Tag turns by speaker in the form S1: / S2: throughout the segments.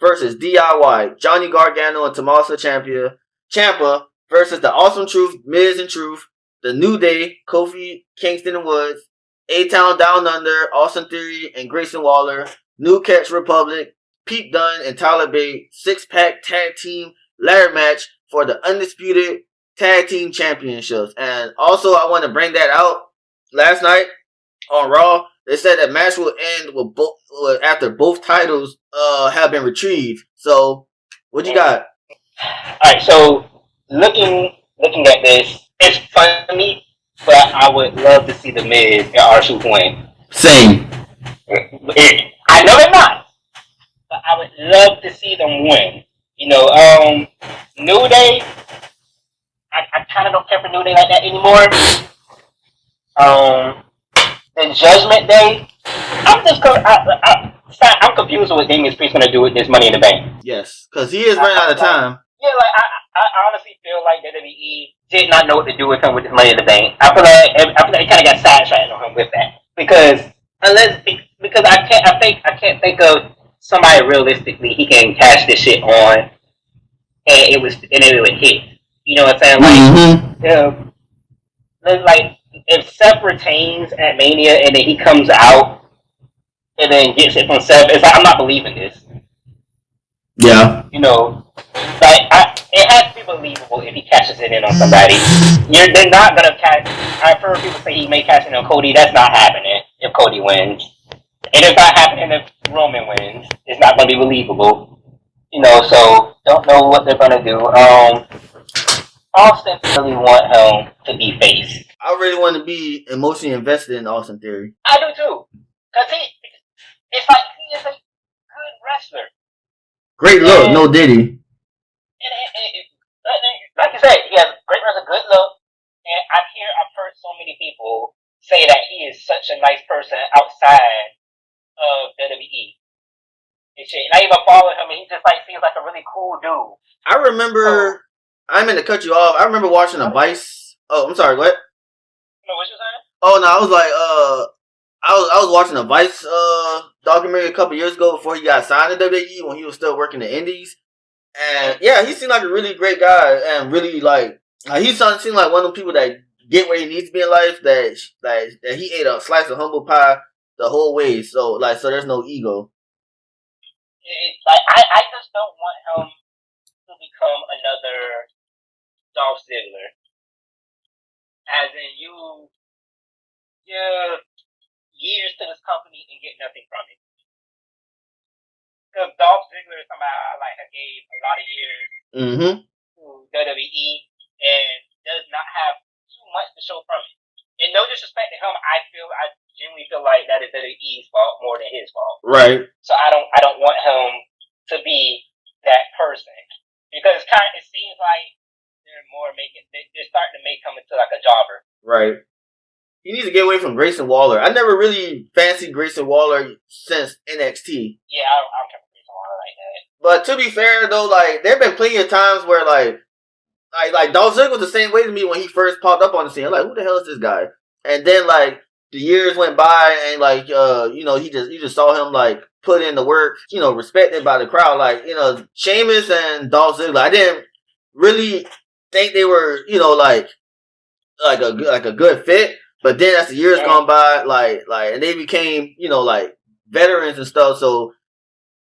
S1: versus DIY, Johnny Gargano and Tommaso Ciampa versus the Awesome Truth, Miz and Truth, the New Day, Kofi Kingston and Woods, A-Town Down Under, Austin Theory and Grayson Waller, New Catch Republic, Pete Dunne and Tyler Bate, 6-pack tag team ladder match for the undisputed tag team championships. And also, I want to bring that out. Last night on Raw, they said that match will end with after both titles have been retrieved. So, what you got?
S2: All right. So, looking at this, it's funny, but I would love to see the Miz and R-Truth win.
S1: Same.
S2: I know they're not, but I would love to see them win. You know, New Day, I kind of don't care for New Day like that anymore. The Judgment Day, I'm confused with what Damian Priest going to do with this Money in the Bank.
S1: Yes, because he is running out of time.
S2: Yeah, like I honestly feel like WWE did not know what to do with him with this Money in the Bank. I feel like they kind of got sidetracked on him with that because I can't think of somebody realistically he can cash this shit on and it would hit. You know what I'm saying? Like if Seth retains at Mania and then he comes out and then gets it from Seth, it's like I'm not believing this.
S1: Yeah.
S2: You know, like it has to be believable if he cashes it in on somebody. They're not gonna cash. I've heard people say he may cash in on Cody. That's not happening if Cody wins. And it's not happening if Roman wins. It's not going to be believable. You know, so don't know what they're going to do. Austin really want him to be face.
S1: I really want to be emotionally invested in Austin Theory.
S2: I do too. Because it's like he is a good wrestler.
S1: Great look, no Diddy.
S2: Like you said, he has great wrestler, good look. And I've heard so many people say that he is such a nice person outside of WWE and shit. And I even follow him, and he just like seems like a really cool dude.
S1: I remember. I'm going to cut you off. I remember watching a Vice. Oh, I'm sorry. What?
S2: No, what you saying?
S1: Oh no, I was like, I was watching a Vice documentary a couple years ago before he got signed to WWE when he was still working the Indies, and yeah, he seemed like a really great guy and really like he seemed like one of the people that get where he needs to be in life. That he ate a slice of humble pie the whole way, so there's no ego.
S2: Like I just don't want him to become another Dolph Ziggler, as in you give years to this company and get nothing from it. Because Dolph Ziggler is somebody I gave a lot of years to WWE and does not have too much to show from it. And no disrespect to him, I genuinely feel like that is WWE's fault more than his fault.
S1: Right.
S2: So I don't want him to be that person because it seems like they're starting to make him into like a jobber.
S1: Right. He needs to get away from Grayson Waller. I never really fancied Grayson Waller since NXT.
S2: Yeah, I don't care for Grayson Waller like that.
S1: But to be fair though, like there have been plenty of times where like Dolph Ziggler was the same way to me when he first popped up on the scene. I'm like, who the hell is this guy? And then like the years went by and like you just saw him like put in the work, respected by the crowd. Like, Sheamus and Dolph Ziggler, I didn't really think they were, like a good fit. But then as the years gone by, like and they became, like veterans and stuff. So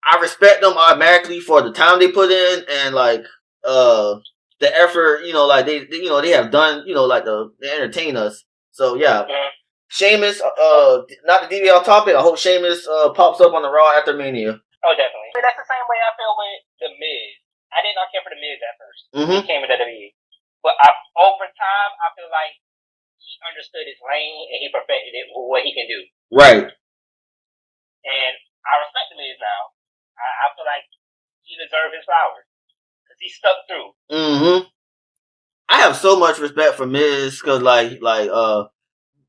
S1: I respect them automatically for the time they put in and like the effort, like they have done, like they entertain us. So yeah. Sheamus, not to deviate off topic, I hope Sheamus pops up on the Raw after Mania.
S2: Oh, definitely. But that's the same way I feel with The Miz. I did not care for The Miz at first. He came into WWE. But over time, I feel like he understood his lane and he perfected it with what he can do. Right. And I respect The Miz now. I feel like he deserves his flowers. Because he stuck through.
S1: I have so much respect for Miz because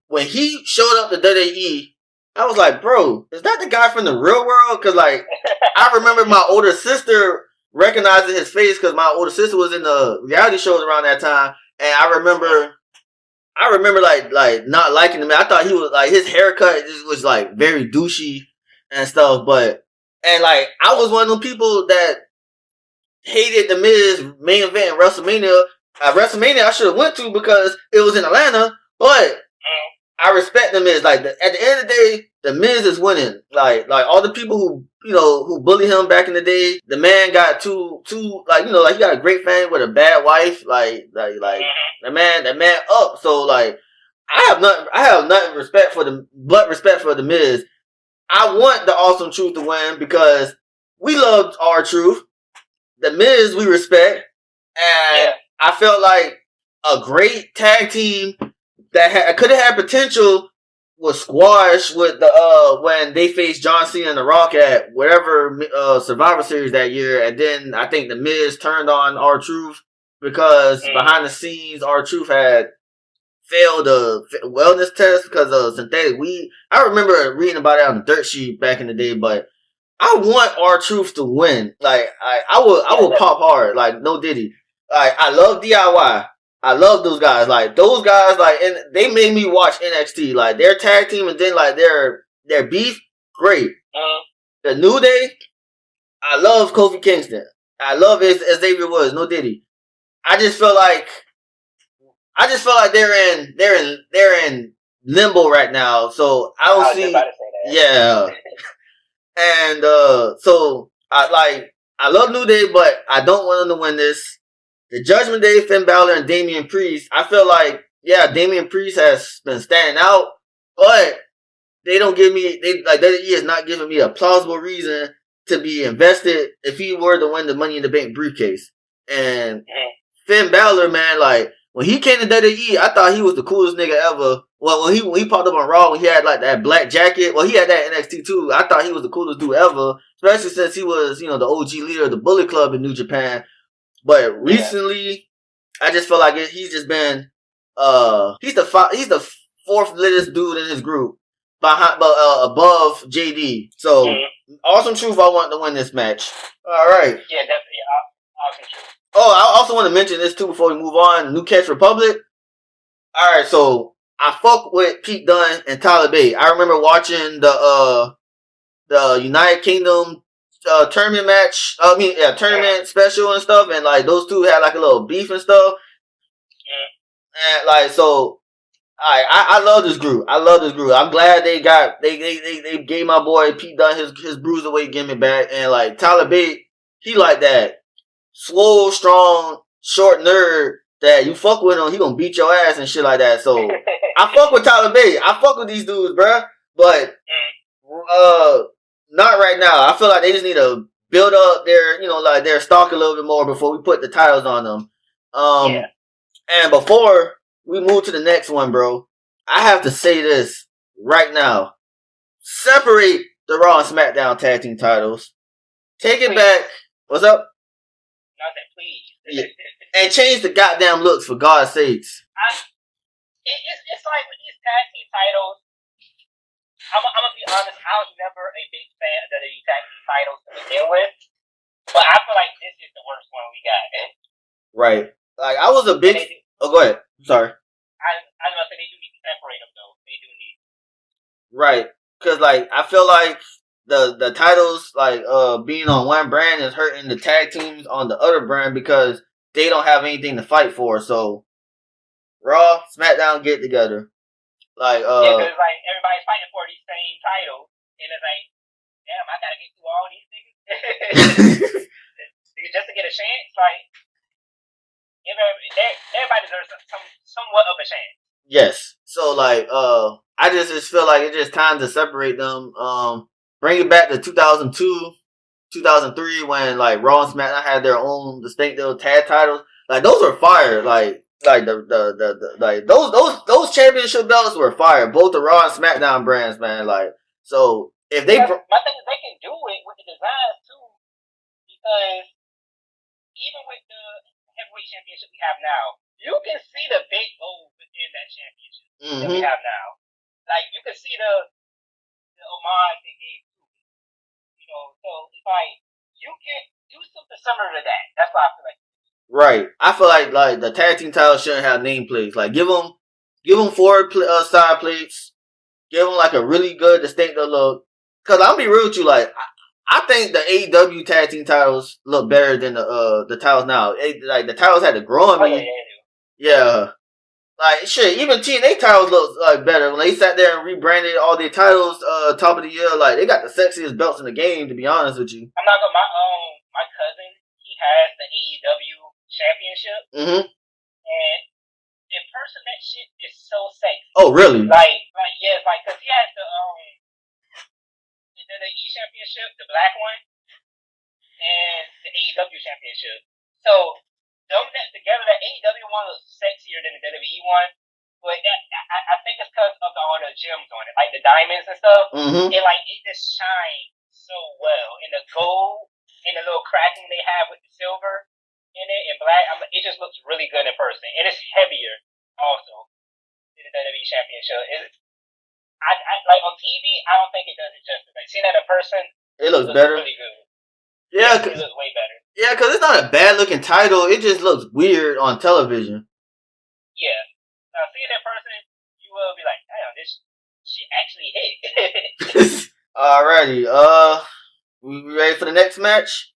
S1: when he showed up to WWE, I was like, bro, is that the guy from the real world? Because, like, I remember my older sister recognizing his face because my older sister was in the reality shows around that time. And I remember like not liking him. I thought he was, like, his haircut just was, like, very douchey and stuff. But And like, I was one of them people that hated the Miz main event in WrestleMania. WrestleMania I should have went to because it was in Atlanta, but I respect the Miz. Like, at the end of the day, the Miz is winning. Like all the people who who bullied him back in the day, the man got too like like he got a great family with a bad wife. Like the man up. So like I have nothing respect for the Miz. I want the Awesome Truth to win because we loved R-Truth. The Miz we respect, and I felt like a great tag team that could have had potential was squashed with the when they faced John Cena and The Rock at whatever Survivor Series that year, and then I think the Miz turned on R-Truth because behind the scenes R-Truth had failed a wellness test because of synthetic weed. I remember reading about it on the dirt sheet back in the day, but I want R-Truth to win. Like I would pop hard. Like no Diddy. Like I love DIY. I love those guys. Like those guys. Like and they made me watch NXT. Like their tag team and then like their beef. Great. The New Day. I love Kofi Kingston. I love Xavier Woods. No Diddy. I just feel like they're in limbo right now. So I don't see. Yeah. And so I love New Day, but I don't want them to win this. The Judgment Day, Finn Balor and Damian Priest. I feel like Damian Priest has been standing out, but they don't give me WWE is not giving me a plausible reason to be invested if he were to win the Money in the Bank briefcase. And Finn Balor, man, like when he came to WWE, I thought he was the coolest nigga ever. Well, when he popped up on Raw, when he had like that black jacket, well, he had that NXT too. I thought he was the coolest dude ever, especially since he was, the OG leader of the Bullet Club in New Japan. But recently, I just feel like he's just been, he's the fourth littest dude in his group, above JD. So, Awesome Truth, I want to win this match. All right.
S2: Yeah, definitely. Awesome Truth.
S1: Oh, I also want to mention this too before we move on. New Catch Republic. All right, so I fuck with Pete Dunne and Tyler Bate. I remember watching the United Kingdom tournament match. Tournament special and stuff, and like those two had like a little beef and stuff. And like so, I love this group. I'm glad they gave my boy Pete Dunne his bruiserweight gimmick back, and like Tyler Bate, he like that swole, strong, short nerd that you fuck with him, he gonna beat your ass and shit like that. So I fuck with Tyler Bate. I fuck with these dudes, bruh. But not right now. I feel like they just need to build up their stock a little bit more before we put the titles on them. And before we move to the next one, bro, I have to say this right now. Separate the Raw and SmackDown tag team titles. Take it back. What's up?
S2: Please.
S1: And change the goddamn looks, for God's sakes.
S2: It's like with these tag team titles, I'm gonna be honest, I was never a big fan of the tag team titles to begin with, but I feel like this is the worst one we got.
S1: Right. Like, I was a big... go ahead. Sorry.
S2: I was gonna say, they do need to separate them, though. They do need.
S1: Right. Because, like, I feel like the titles, like, being on one brand is hurting the tag teams on the other brand because they don't have anything to fight for. So, Raw, SmackDown, get together. Like,
S2: because like everybody's fighting for these same titles, and it's like, damn, I gotta get through all these niggas just to get a chance. Like, everybody deserves somewhat of a chance.
S1: Yes. So, like, I just feel like it's just time to separate them. Bring it back to 2002, 2003 when like Raw and SmackDown had their own distinctive tag titles. Like those were fire. Like those championship belts were fire. Both the Raw and SmackDown brands, man. Like so if they
S2: my thing is they can do it with the designs too, because even with the heavyweight championship we have now, you can see the big goals within that championship that we have now. Like you can see the homage they gave. So it's like you can do something similar to that. That's what I feel like.
S1: Right. I feel like the tag team titles shouldn't have nameplates. Like give them 4 side plates. Give them like a really good distinctive look. Cause I'll be real with you, like I think the AEW tag team titles look better than the titles now. Like the titles had to grow on me. Yeah. Like shit, even TNA titles look like better when they sat there and rebranded all their titles. Top of the year, like they got the sexiest belts in the game. To be honest with you,
S2: I'm not gonna. My cousin, he has the AEW championship, and in person that shit is so sexy.
S1: Oh really?
S2: Like cause he has the E championship, the black one, and the AEW championship. So them that together, the AEW one looks sexier than the WWE one. But I think it's because of all the gems on it, like the diamonds and stuff. It just shines so well. And the gold and the little cracking they have with the silver in it and black, it just looks really good in person. And it's heavier also than the WWE championship. I like on TV, I don't think it does it justice. Like seeing that in person,
S1: it looks better.
S2: Really good.
S1: Yeah,
S2: it looks way better.
S1: Yeah, because it's not a bad looking title. It just looks weird on television.
S2: Yeah. Now seeing that in person, you will be like, damn, this shit actually hit.
S1: Alrighty. We ready for the next match?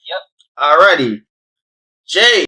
S2: Yep.
S1: Alrighty. Jay